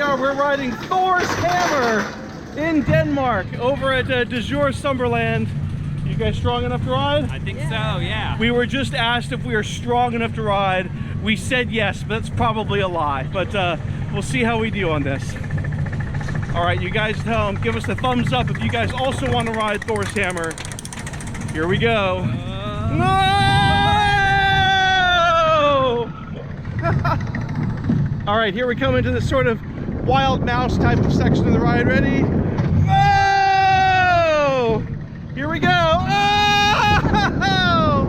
are. We're riding Thor's hammer in Denmark over at Djurs Sommerland. You guys strong enough to ride? I think so, yeah. We were just asked if we are strong enough to ride. We said yes, but that's probably a lie. But we'll see how we do on this. All right, you guys give us a thumbs up if you guys also want to ride Thor's hammer. Here we go. No! All right, here we come into this sort of wild mouse type of section of the ride. Ready? Oh! Here we go. Oh! Oh!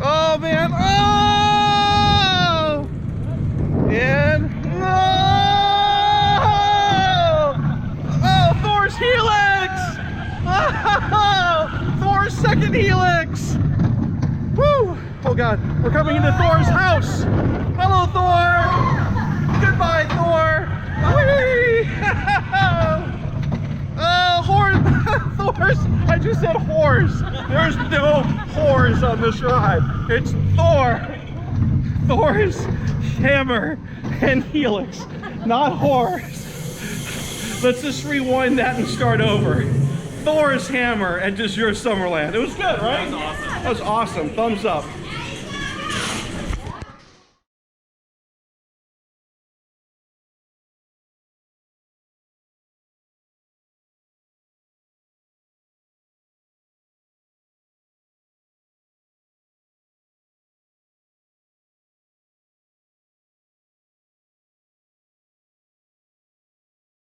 Oh man! Oh! And oh! Oh! Thor's helix! Oh! Thor's second helix! Woo! Oh God! We're coming into Thor's house. Hello, Thor! Goodbye, Thor! Whee! Oh, horse! Thor's! I just said horse. There's no horse on this ride. It's Thor. Thor's hammer and helix, not horse. Let's just rewind that and start over. Thor's hammer and Djurs Sommerland. It was good, right? That was awesome. That was awesome. Thumbs up.